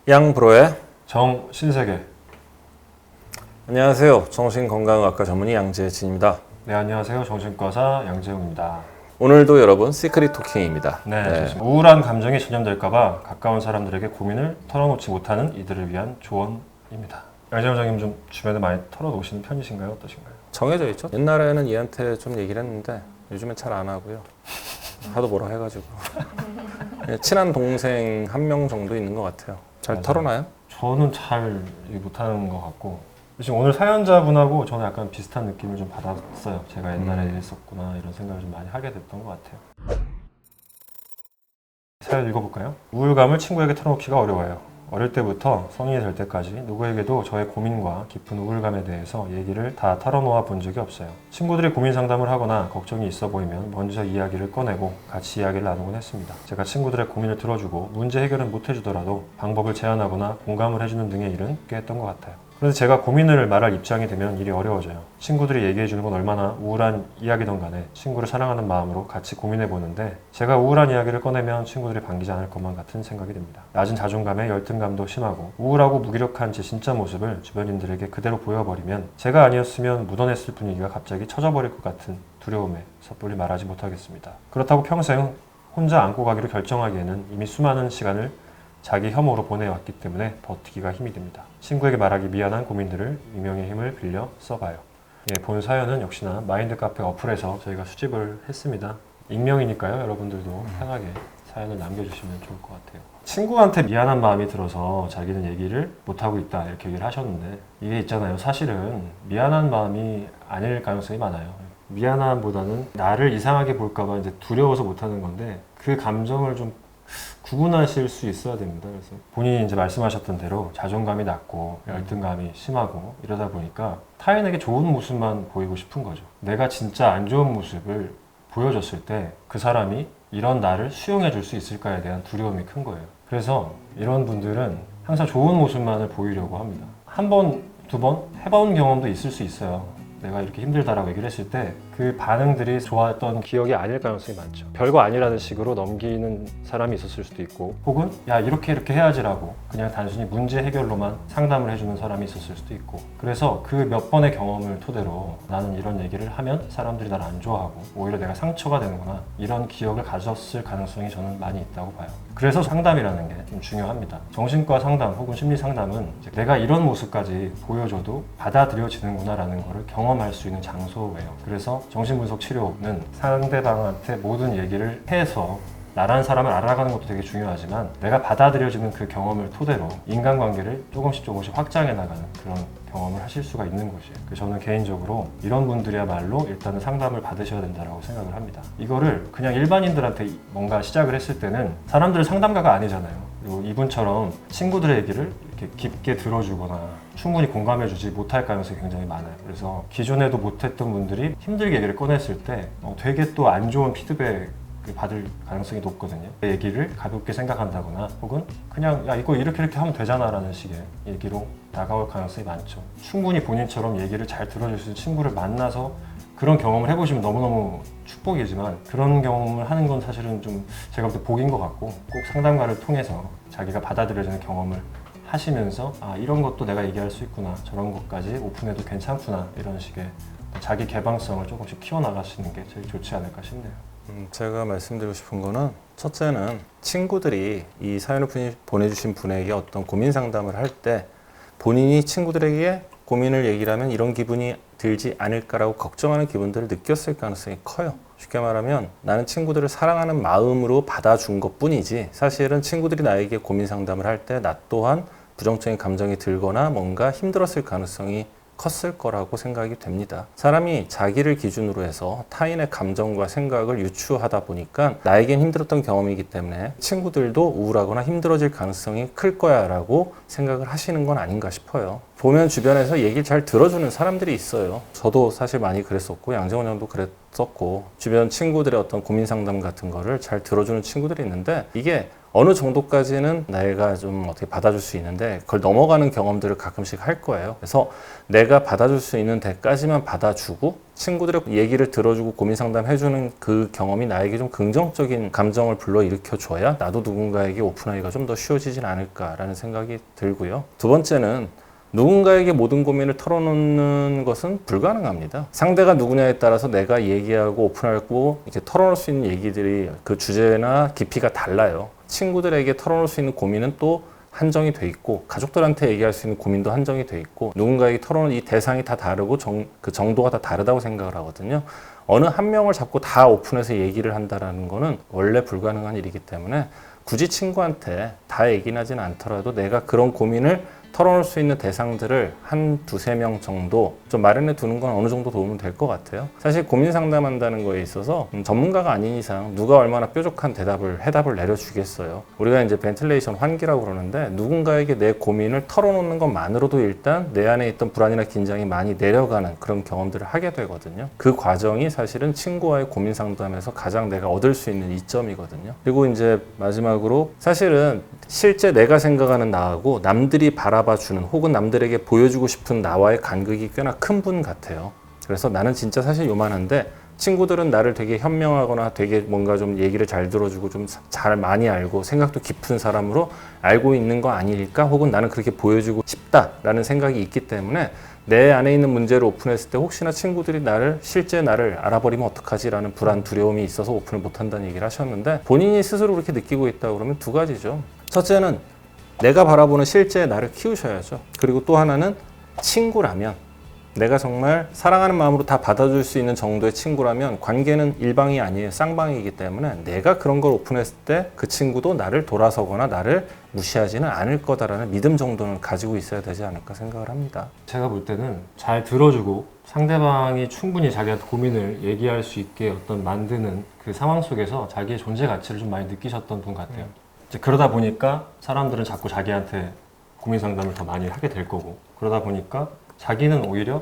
양브로의 정신세계. 안녕하세요. 정신건강의학과 전문의 양재진입니다. 네, 안녕하세요. 정신과사 양재웅입니다. 오늘도 여러분 시크릿 토킹입니다. 네, 좋습니다. 우울한 감정이 전염될까봐 가까운 사람들에게 고민을 털어놓지 못하는 이들을 위한 조언입니다. 양재웅 원장님 좀 주변에 많이 털어놓으시는 편이신가요? 어떠신가요? 정해져 있죠. 옛날에는 얘한테 좀 얘기를 했는데 요즘엔 잘 안 하고요. 하도 뭐라 해가지고 친한 동생 한 명 정도 있는 것 같아요. 잘 맞아요. 털어놔요? 저는 잘 못하는 것 같고 지금 오늘 사연자분하고 저는 약간 비슷한 느낌을 좀 받았어요. 제가 옛날에 이랬었구나 이런 생각을 좀 많이 하게 됐던 것 같아요. 사연 읽어볼까요? 우울감을 친구에게 털어놓기가 어려워요. 어릴 때부터 성인이 될 때까지 누구에게도 저의 고민과 깊은 우울감에 대해서 얘기를 다 털어놓아 본 적이 없어요. 친구들이 고민 상담을 하거나 걱정이 있어 보이면 먼저 이야기를 꺼내고 같이 이야기를 나누곤 했습니다. 제가 친구들의 고민을 들어주고 문제 해결은 못 해주더라도 방법을 제안하거나 공감을 해주는 등의 일은 꽤 했던 것 같아요. 그런데 제가 고민을 말할 입장이 되면 일이 어려워져요. 친구들이 얘기해주는 건 얼마나 우울한 이야기든 간에 친구를 사랑하는 마음으로 같이 고민해보는데 제가 우울한 이야기를 꺼내면 친구들이 반기지 않을 것만 같은 생각이 듭니다. 낮은 자존감에 열등감도 심하고 우울하고 무기력한 제 진짜 모습을 주변인들에게 그대로 보여버리면 제가 아니었으면 묻어냈을 분위기가 갑자기 처져버릴 것 같은 두려움에 섣불리 말하지 못하겠습니다. 그렇다고 평생 혼자 안고 가기로 결정하기에는 이미 수많은 시간을 자기 혐오로 보내왔기 때문에 버티기가 힘이 듭니다. 친구에게 말하기 미안한 고민들을 익명의 힘을 빌려 써봐요. 예, 본 사연은 역시나 마인드 카페 어플에서 저희가 수집을 했습니다. 익명이니까요. 여러분들도 편하게 사연을 남겨주시면 좋을 것 같아요. 친구한테 미안한 마음이 들어서 자기는 얘기를 못하고 있다 이렇게 얘기를 하셨는데 이게 있잖아요. 사실은 미안한 마음이 아닐 가능성이 많아요. 미안함보다는 나를 이상하게 볼까봐 이제 두려워서 못하는 건데 그 감정을 좀 구분하실 수 있어야 됩니다. 그래서 본인이 이제 말씀하셨던 대로 자존감이 낮고 열등감이 심하고 이러다 보니까 타인에게 좋은 모습만 보이고 싶은 거죠. 내가 진짜 안 좋은 모습을 보여줬을 때 그 사람이 이런 나를 수용해 줄 수 있을까에 대한 두려움이 큰 거예요. 그래서 이런 분들은 항상 좋은 모습만을 보이려고 합니다. 한 번, 두 번 해본 경험도 있을 수 있어요. 내가 이렇게 힘들다라고 얘기를 했을 때 그 반응들이 좋았던 기억이 아닐 가능성이 많죠. 별거 아니라는 식으로 넘기는 사람이 있었을 수도 있고 혹은 야 이렇게 해야지라고 그냥 단순히 문제 해결로만 상담을 해주는 사람이 있었을 수도 있고 그래서 그 몇 번의 경험을 토대로 나는 이런 얘기를 하면 사람들이 나를 안 좋아하고 오히려 내가 상처가 되는구나 이런 기억을 가졌을 가능성이 저는 많이 있다고 봐요. 그래서 상담이라는 게 좀 중요합니다. 정신과 상담 혹은 심리 상담은 내가 이런 모습까지 보여줘도 받아들여지는구나 라는 거를 경험할 수 있는 장소예요. 그래서 정신분석 치료는 상대방한테 모든 얘기를 해서 나라는 사람을 알아가는 것도 되게 중요하지만 내가 받아들여지는 그 경험을 토대로 인간관계를 조금씩 확장해 나가는 그런 경험을 하실 수가 있는 곳이에요. 그래서 저는 개인적으로 이런 분들이야말로 일단은 상담을 받으셔야 된다고 생각을 합니다. 이거를 그냥 일반인들한테 뭔가 시작을 했을 때는 사람들은 상담가가 아니잖아요. 그리고 이분처럼 친구들의 얘기를 이렇게 깊게 들어주거나 충분히 공감해주지 못할 가능성이 굉장히 많아요. 그래서 기존에도 못했던 분들이 힘들게 얘기를 꺼냈을 때 되게 또 안 좋은 피드백 받을 가능성이 높거든요. 내 얘기를 가볍게 생각한다거나 혹은 그냥 야 이거 이렇게 하면 되잖아 라는 식의 얘기로 다가올 가능성이 많죠. 충분히 본인처럼 얘기를 잘 들어줄 수 있는 친구를 만나서 그런 경험을 해보시면 너무너무 축복이지만 그런 경험을 하는 건 사실은 좀 제가 볼 때 복인 것 같고 꼭 상담가를 통해서 자기가 받아들여지는 경험을 하시면서 아 이런 것도 내가 얘기할 수 있구나 저런 것까지 오픈해도 괜찮구나 이런 식의 자기 개방성을 조금씩 키워나가시는 게 제일 좋지 않을까 싶네요. 제가 말씀드리고 싶은 거는 첫째는 친구들이 이 사연을 보내주신 분에게 어떤 고민 상담을 할 때 본인이 친구들에게 고민을 얘기를 하면 이런 기분이 들지 않을까라고 걱정하는 기분들을 느꼈을 가능성이 커요. 쉽게 말하면 나는 친구들을 사랑하는 마음으로 받아준 것뿐이지 사실은 친구들이 나에게 고민 상담을 할 때 나 또한 부정적인 감정이 들거나 뭔가 힘들었을 가능성이 컸을 거라고 생각이 됩니다. 사람이 자기를 기준으로 해서 타인의 감정과 생각을 유추하다 보니까 나에겐 힘들었던 경험이기 때문에 친구들도 우울하거나 힘들어질 가능성이 클 거야 라고 생각을 하시는 건 아닌가 싶어요. 보면 주변에서 얘기를 잘 들어주는 사람들이 있어요. 저도 사실 많이 그랬었고 양재원 형도 그랬었고 주변 친구들의 어떤 고민 상담 같은 거를 잘 들어주는 친구들이 있는데 이게 어느 정도까지는 내가 좀 어떻게 받아줄 수 있는데 그걸 넘어가는 경험들을 가끔씩 할 거예요. 그래서 내가 받아줄 수 있는 데까지만 받아주고 친구들의 얘기를 들어주고 고민 상담해주는 그 경험이 나에게 좀 긍정적인 감정을 불러일으켜 줘야 나도 누군가에게 오픈하기가 좀 더 쉬워지진 않을까라는 생각이 들고요. 두 번째는 누군가에게 모든 고민을 털어놓는 것은 불가능합니다. 상대가 누구냐에 따라서 내가 얘기하고 오픈하고 이렇게 털어놓을 수 있는 얘기들이 그 주제나 깊이가 달라요. 친구들에게 털어놓을 수 있는 고민은 또 한정이 돼 있고 가족들한테 얘기할 수 있는 고민도 한정이 돼 있고 누군가에게 털어놓은 이 대상이 다 다르고 그 정도가 다 다르다고 생각을 하거든요. 어느 한 명을 잡고 다 오픈해서 얘기를 한다는 거는 원래 불가능한 일이기 때문에 굳이 친구한테 다 얘기는 하진 않더라도 내가 그런 고민을 털어놓을 수 있는 대상들을 한 두세 명 정도 좀 마련해 두는 건 어느 정도 도움은 될 것 같아요. 사실 고민 상담한다는 거에 있어서 전문가가 아닌 이상 누가 얼마나 뾰족한 해답을 내려주겠어요. 우리가 이제 벤틸레이션 환기라고 그러는데 누군가에게 내 고민을 털어놓는 것만으로도 일단 내 안에 있던 불안이나 긴장이 많이 내려가는 그런 경험들을 하게 되거든요. 그 과정이 사실은 친구와의 고민 상담에서 가장 내가 얻을 수 있는 이점이거든요. 그리고 이제 마지막으로 사실은 실제 내가 생각하는 나하고 남들이 바라봐주는 혹은 남들에게 보여주고 싶은 나와의 간극이 꽤나 큰 분 같아요. 그래서 나는 진짜 사실 요만한데 친구들은 나를 되게 현명하거나 되게 뭔가 좀 얘기를 잘 들어주고 좀 잘 많이 알고 생각도 깊은 사람으로 알고 있는 거 아닐까? 혹은 나는 그렇게 보여주고 싶다라는 생각이 있기 때문에 내 안에 있는 문제를 오픈했을 때 혹시나 친구들이 실제 나를 알아버리면 어떡하지라는 불안, 두려움이 있어서 오픈을 못한다는 얘기를 하셨는데 본인이 스스로 그렇게 느끼고 있다고 그러면 두 가지죠. 첫째는 내가 바라보는 실제 나를 키우셔야죠. 그리고 또 하나는 친구라면 내가 정말 사랑하는 마음으로 다 받아줄 수 있는 정도의 친구라면 관계는 일방이 아니에요. 쌍방이기 때문에 내가 그런 걸 오픈했을 때 그 친구도 나를 돌아서거나 나를 무시하지는 않을 거다라는 믿음 정도는 가지고 있어야 되지 않을까 생각을 합니다. 제가 볼 때는 잘 들어주고 상대방이 충분히 자기한테 고민을 얘기할 수 있게 어떤 만드는 그 상황 속에서 자기의 존재 가치를 좀 많이 느끼셨던 분 같아요. 이제 그러다 보니까 사람들은 자꾸 자기한테 고민 상담을 더 많이 하게 될 거고 그러다 보니까 자기는 오히려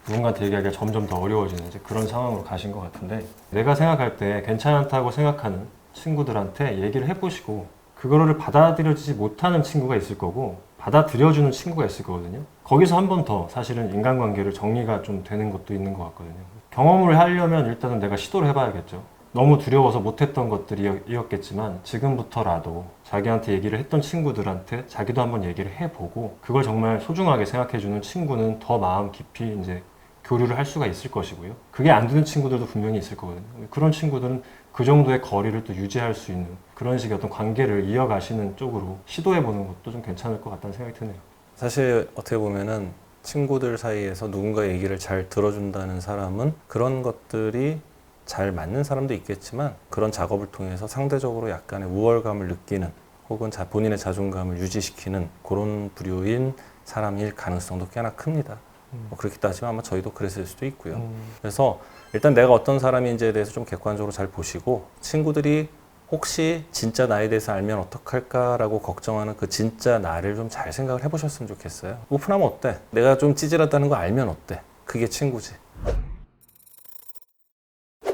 누군가한테 얘기하기가 점점 더 어려워지는 이제 그런 상황으로 가신 것 같은데 내가 생각할 때 괜찮다고 생각하는 친구들한테 얘기를 해보시고 그거를 받아들여지지 못하는 친구가 있을 거고 받아들여주는 친구가 있을 거거든요. 거기서 한 번 더 사실은 인간관계를 정리가 좀 되는 것도 있는 것 같거든요. 경험을 하려면 일단은 내가 시도를 해봐야겠죠. 너무 두려워서 못했던 것들이었겠지만 지금부터라도 자기한테 얘기를 했던 친구들한테 자기도 한번 얘기를 해보고 그걸 정말 소중하게 생각해주는 친구는 더 마음 깊이 이제 교류를 할 수가 있을 것이고요. 그게 안 되는 친구들도 분명히 있을 거거든요. 그런 친구들은 그 정도의 거리를 또 유지할 수 있는 그런 식의 어떤 관계를 이어가시는 쪽으로 시도해보는 것도 좀 괜찮을 것 같다는 생각이 드네요. 사실 어떻게 보면은 친구들 사이에서 누군가 얘기를 잘 들어준다는 사람은 그런 것들이 잘 맞는 사람도 있겠지만 그런 작업을 통해서 상대적으로 약간의 우월감을 느끼는 혹은 본인의 자존감을 유지시키는 그런 부류인 사람일 가능성도 꽤나 큽니다. 그렇게 따지면 아마 저희도 그랬을 수도 있고요. 그래서 일단 내가 어떤 사람인지에 대해서 좀 객관적으로 잘 보시고 친구들이 혹시 진짜 나에 대해서 알면 어떡할까라고 걱정하는 그 진짜 나를 좀 잘 생각을 해보셨으면 좋겠어요. 오픈하면 어때? 내가 좀 찌질하다는 거 알면 어때? 그게 친구지.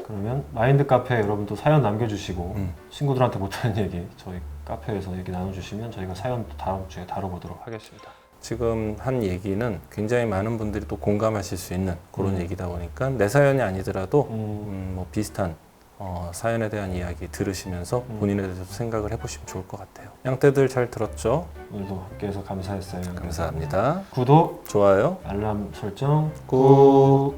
그러면 마인드 카페 여러분도 사연 남겨주시고 친구들한테 못하는 얘기 저희 카페에서 얘기 나눠주시면 저희가 사연 다음 주에 다뤄보도록 하겠습니다. 지금 한 얘기는 굉장히 많은 분들이 또 공감하실 수 있는 그런 얘기다 보니까 내 사연이 아니더라도 뭐 비슷한 사연에 대한 이야기 들으시면서 본인에 대해서 생각을 해보시면 좋을 것 같아요. 양떼들 잘 들었죠? 오늘도 함께해서 감사했어요. 감사합니다. 구독, 좋아요. 알람 설정 꾹.